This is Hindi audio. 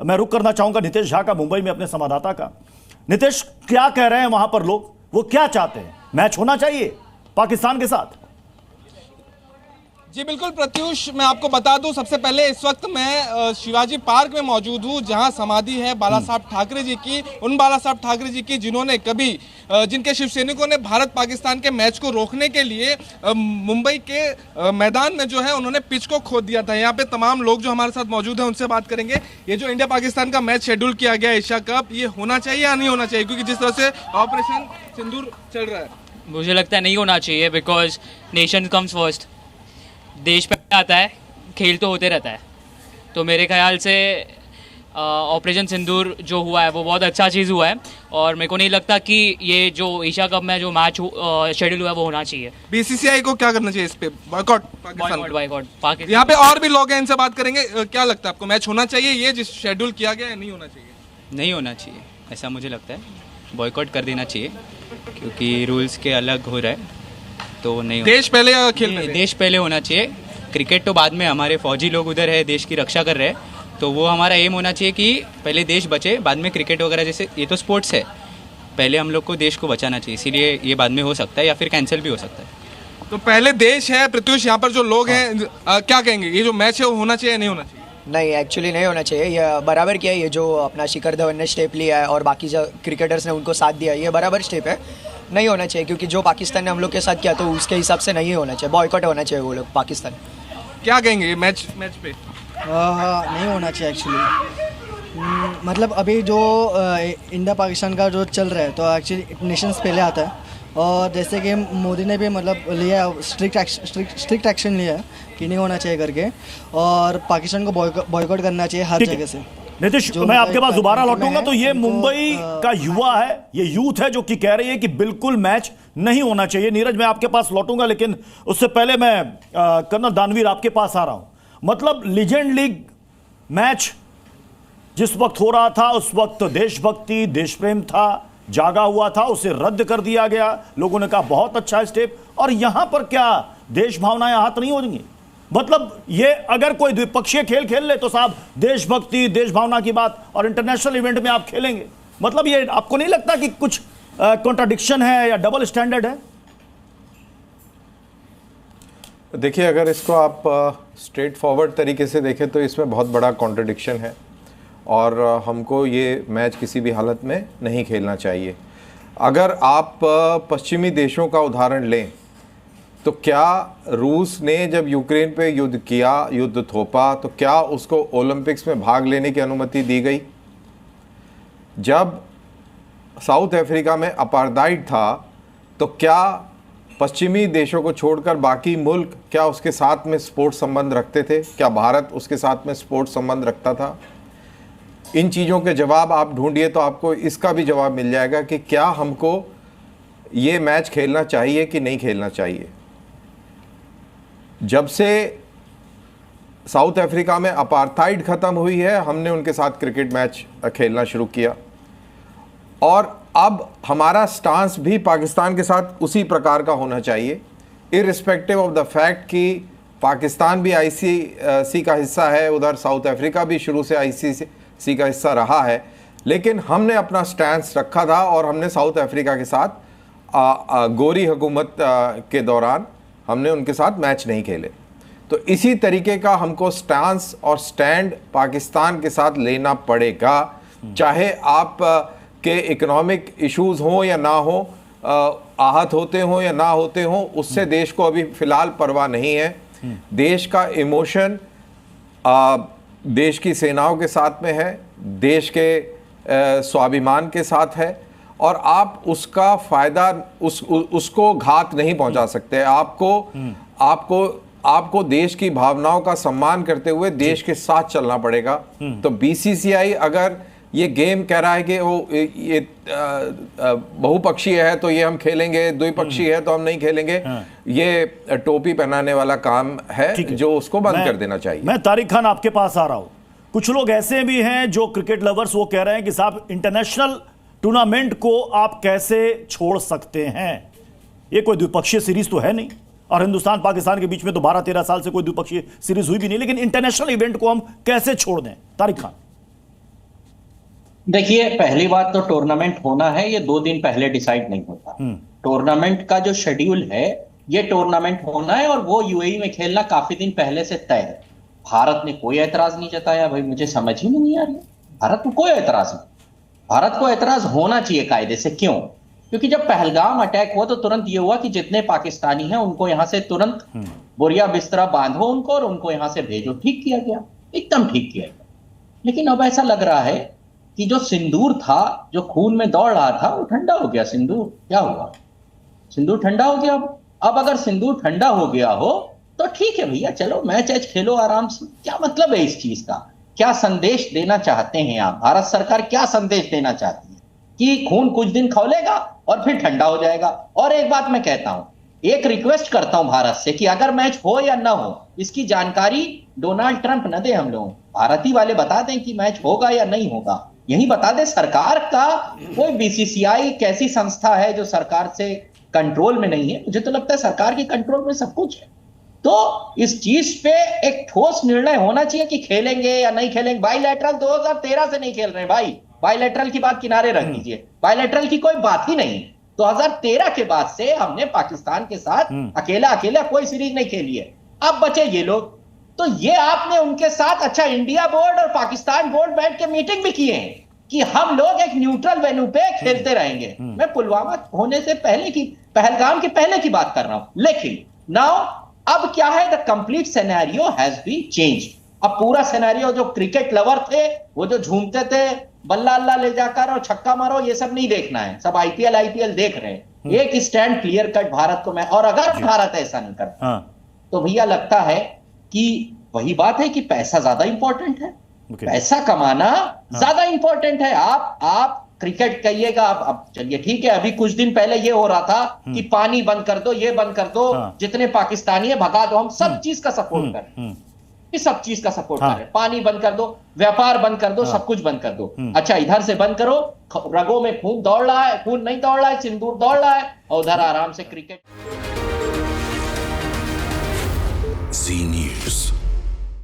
मैं रुख करना चाहूंगा नितेश झा का, मुंबई में अपने संवाददाता का। नितेश, क्या कह रहे हैं वहां पर लोग, वो क्या चाहते हैं? मैच होना चाहिए पाकिस्तान के साथ? जी बिल्कुल प्रत्युष, मैं आपको बता दूं, सबसे पहले इस वक्त मैं शिवाजी पार्क में मौजूद हूं, जहां समाधि है बाला साहब ठाकरे जी की, उन बाला साहब ठाकरे जी की जिन्होंने कभी जिनके शिव सैनिकों ने भारत पाकिस्तान के मैच को रोकने के लिए मुंबई के मैदान में जो है उन्होंने पिच को खोद दिया था। यहाँ पे तमाम लोग जो हमारे साथ मौजूद हैं उनसे बात करेंगे। ये जो इंडिया पाकिस्तान का मैच शेड्यूल किया गया एशिया कप, ये होना चाहिए या नहीं होना चाहिए? क्योंकि जिस तरह से ऑपरेशन सिंदूर चल रहा है, मुझे लगता है नहीं होना चाहिए, बिकॉज नेशन कम्स फर्स्ट। देश पहले आता है, खेल तो होते रहता है। तो मेरे ख्याल से ऑपरेशन सिंदूर जो हुआ है वो बहुत अच्छा चीज़ हुआ है, और मेरे को नहीं लगता कि ये जो एशिया कप में जो मैच शेड्यूल हुआ है वो होना चाहिए। बीसीसीआई को क्या करना चाहिए इस पे? बॉयकॉट पाकिस्तान। यहाँ पे और भी लोग हैं, इनसे बात करेंगे। क्या लगता है आपको, मैच होना चाहिए ये जिस शेड्यूल किया गया है, नहीं होना चाहिए? नहीं होना चाहिए, ऐसा मुझे लगता है। बॉयकॉट कर देना चाहिए, क्योंकि रूल्स के अलग हो रहा है तो नहीं। देश पहले या खेल पहले? देश पहले होना चाहिए। क्रिकेट तो बाद में, हमारे फौजी लोग उधर है, देश की रक्षा कर रहे हैं, तो वो हमारा एम होना चाहिए कि पहले देश बचे, बाद में क्रिकेट वगैरह। जैसे ये तो स्पोर्ट्स है, पहले हम लोग को देश को बचाना चाहिए, इसीलिए ये बाद में हो सकता है या फिर कैंसिल भी हो सकता है। तो पहले देश है। प्रत्युष, यहाँ पर जो लोग हैं क्या कहेंगे, ये जो मैच है वो होना चाहिए या नहीं होना चाहिए? नहीं, एक्चुअली नहीं होना चाहिए। ये बराबर किया है, ये जो अपना शिखर धवन ने स्टेप लिया है और बाकी जो क्रिकेटर्स ने उनको साथ दिया है, ये बराबर स्टेप है। नहीं होना चाहिए, क्योंकि जो पाकिस्तान ने हम लोग के साथ किया तो उसके हिसाब से नहीं होना चाहिए, बॉयकॉट होना चाहिए वो लोग पाकिस्तान। क्या कहेंगे मैच पे? नहीं होना चाहिए एक्चुअली। मतलब अभी जो इंडिया पाकिस्तान का जो चल रहा है, तो एक्चुअली नेशंस पहले आता है, और जैसे कि मोदी ने भी मतलब लिया स्ट्रिक्ट एक्शन लिया है कि नहीं होना चाहिए करके, और पाकिस्तान को बॉयकॉट करना चाहिए हर जगह से। नितीश, मैं आपके पास दोबारा लौटूंगा। तो ये मुंबई का युवा है, ये यूथ है जो कि कह रही है कि बिल्कुल मैच नहीं होना चाहिए। नीरज, मैं आपके पास लौटूंगा, लेकिन उससे पहले मैं कर्नल दानवीर आपके पास आ रहा हूं। मतलब लीजेंड लीग मैच जिस वक्त हो रहा था, उस वक्त देशभक्ति, देश प्रेम था, जागा हुआ था, उसे रद्द कर दिया गया। लोगों ने कहा बहुत अच्छा स्टेप, और यहां पर क्या देश भावनाएं आहत नहीं हो जाएंगी? मतलब ये अगर कोई द्विपक्षीय खेल खेल ले तो साहब देशभक्ति, देश भावना की बात, और इंटरनेशनल इवेंट में आप खेलेंगे, मतलब ये आपको नहीं लगता कि कुछ कॉन्ट्राडिक्शन है या डबल स्टैंडर्ड है? देखिए, अगर इसको आप स्ट्रेट फॉरवर्ड तरीके से देखें तो इसमें बहुत बड़ा कॉन्ट्रडिक्शन है, और हमको ये मैच किसी भी हालत में नहीं खेलना चाहिए। अगर आप पश्चिमी देशों का उदाहरण लें तो क्या रूस ने जब यूक्रेन पे युद्ध किया, युद्ध थोपा, तो क्या उसको ओलंपिक्स में भाग लेने की अनुमति दी गई? जब साउथ अफ्रीका में अपार्थाइड था तो क्या पश्चिमी देशों को छोड़कर बाकी मुल्क क्या उसके साथ में स्पोर्ट्स संबंध रखते थे? क्या भारत उसके साथ में स्पोर्ट्स संबंध रखता था? इन चीज़ों के जवाब आप ढूंढिए तो आपको इसका भी जवाब मिल जाएगा कि क्या हमको ये मैच खेलना चाहिए कि नहीं खेलना चाहिए। जब से साउथ अफ्रीका में अपार्थाइड ख़त्म हुई है, हमने उनके साथ क्रिकेट मैच खेलना शुरू किया, और अब हमारा स्टांस भी पाकिस्तान के साथ उसी प्रकार का होना चाहिए, इररिस्पेक्टिव ऑफ द फैक्ट कि पाकिस्तान भी आईसीसी का हिस्सा है, उधर साउथ अफ्रीका भी शुरू से आईसीसी का हिस्सा रहा है। लेकिन हमने अपना स्टैंस रखा था, और हमने साउथ अफ्रीका के साथ गोरी हुकूमत के दौरान हमने उनके साथ मैच नहीं खेले। तो इसी तरीके का हमको स्टांस और स्टैंड पाकिस्तान के साथ लेना पड़ेगा, चाहे आप के इकोनॉमिक इश्यूज हों या ना हो, आहत होते हों या ना होते हों, उससे देश को अभी फ़िलहाल परवाह नहीं है। देश का इमोशन देश की सेनाओं के साथ में है, देश के स्वाभिमान के साथ है, और आप उसका फ़ायदा उसको घात नहीं पहुंचा सकते। आपको देश की भावनाओं का सम्मान करते हुए देश के साथ चलना पड़ेगा। तो बीसीसीआई अगर ये गेम कह रहा है कि वो ये बहुपक्षीय है तो ये हम खेलेंगे, द्विपक्षीय है तो हम नहीं खेलेंगे, ये टोपी पहनाने वाला काम है जो उसको बंद कर देना चाहिए। मैं तारिक खान आपके पास आ रहा हूं। कुछ लोग ऐसे भी हैं जो क्रिकेट लवर्स, वो कह रहे हैं कि साहब इंटरनेशनल टूर्नामेंट को आप कैसे छोड़ सकते हैं? ये कोई द्विपक्षीय सीरीज तो है नहीं, और हिंदुस्तान पाकिस्तान के बीच में तो 12-13 साल से कोई द्विपक्षीय सीरीज हुई भी नहीं, लेकिन इंटरनेशनल इवेंट को हम कैसे छोड़ दें? तारिक खान। देखिए, पहली बात तो टूर्नामेंट होना है, ये 2 दिन पहले डिसाइड नहीं होता। टूर्नामेंट का जो शेड्यूल है, ये टूर्नामेंट होना है और वो यूएई में खेलना काफी दिन पहले से तय है। भारत ने कोई एतराज नहीं जताया। भाई मुझे समझ ही में नहीं आ रही, भारत को कोई एतराज नहीं। भारत को एतराज होना चाहिए कायदे से। क्यों? क्योंकि जब पहलगाम अटैक हुआ तो तुरंत ये हुआ कि जितने पाकिस्तानी हैं उनको यहां से तुरंत बोरिया बिस्तरा बांधो उनको और उनको यहां से भेजो। ठीक किया गया, एकदम ठीक किया गया। लेकिन अब ऐसा लग रहा है कि जो सिंदूर था, जो खून में दौड़ रहा था, वो ठंडा हो गया। सिंदूर क्या हुआ? सिंदूर ठंडा हो गया। अब अगर सिंदूर ठंडा हो गया हो तो ठीक है भैया, चलो मैच ऐच खेलो आराम से। क्या मतलब है इस चीज का? क्या संदेश देना चाहते हैं आप? भारत सरकार क्या संदेश देना चाहती है कि खून कुछ दिन खौलेगा और फिर ठंडा हो जाएगा? और एक बात मैं कहता हूं, एक रिक्वेस्ट करता हूं भारत से कि अगर मैच हो या ना हो, इसकी जानकारी डोनाल्ड ट्रंप न दे हम लोग, भारती वाले बता दें कि मैच होगा या नहीं होगा। यही बता दे। सरकार का कोई बीसीसीआई कैसी संस्था है जो सरकार से कंट्रोल में नहीं है? मुझे तो लगता है सरकार के कंट्रोल में सब कुछ है। तो इस चीज पे एक ठोस निर्णय होना चाहिए कि खेलेंगे या नहीं खेलेंगे। बाइलैटरल 2013 से नहीं खेल रहे भाई, बाइलैटरल की बात किनारे रख दीजिए, बाइलैटरल की कोई बात ही नहीं। 2013 के बाद से हमने पाकिस्तान के साथ अकेला कोई सीरीज नहीं खेली है। अब बचे ये लोग, तो ये आपने उनके साथ, अच्छा इंडिया बोर्ड और पाकिस्तान बोर्ड बैठ के मीटिंग भी किए हैं कि हम लोग एक न्यूट्रल वेन्यू पे खेलते रहेंगे। मैं पुलवामा होने से पहले की, पहलगाम के पहले की बात कर रहा हूं। लेकिन नाउ अब क्या है, the complete scenario has been changed. अब पूरा सिनेरियो, जो क्रिकेट लवर थे वो जो झूमते थे बल्ला अल्लाह ले जाकर और छक्का मारो, ये सब नहीं देखना है। सब आईपीएल देख रहे हैं। एक स्टैंड क्लियर कट भारत को मैं, और अगर भारत ऐसा नहीं करता तो भैया लगता है कि वही बात है कि पैसा ज्यादा इंपॉर्टेंट है। पैसा कमाना ज्यादा इंपॉर्टेंट है। आप क्रिकेट कहिएगा, अब चलिए ठीक है, अभी कुछ दिन पहले ये हो रहा था कि पानी बंद कर दो, ये बंद कर दो, जितने पाकिस्तानी है भगा दो। हम सब चीज का सपोर्ट करें, इस सब चीज का सपोर्ट करें। पानी बंद कर दो, व्यापार बंद कर दो, सब कुछ बंद कर दो। अच्छा, इधर से बंद करो, रगों में खून दौड़ रहा है, खून नहीं दौड़ रहा है, सिंदूर दौड़ रहा है, और उधर आराम से क्रिकेट।